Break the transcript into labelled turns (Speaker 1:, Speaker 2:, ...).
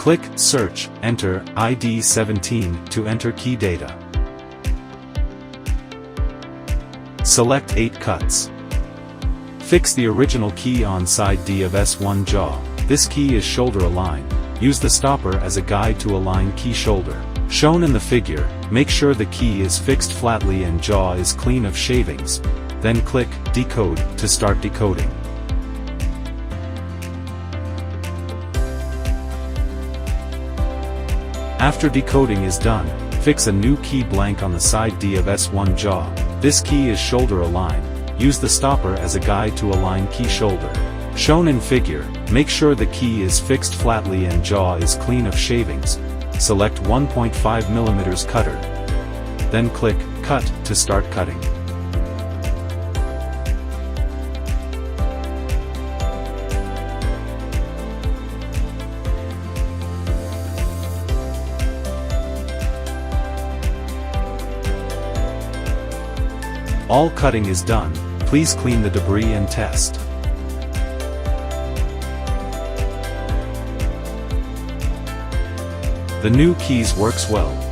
Speaker 1: Click Search, enter ID 17 to enter key data. Select 8 cuts. Fix the original key on side D of S1 jaw. This key is shoulder aligned. Use the stopper as a guide to align key shoulder. Shown in the figure, make sure the key is fixed flatly and jaw is clean of shavings. Then click Decode to start decoding. After decoding is done, fix a new key blank on the side D of S1 jaw. This key is shoulder aligned. Use the stopper as a guide to align key shoulder. Shown in figure, make sure the key is fixed flatly and jaw is clean of shavings. Select 1.5 mm cutter. Then click Cut to start cutting. All cutting is done. Please clean the debris and test. The new keys works well.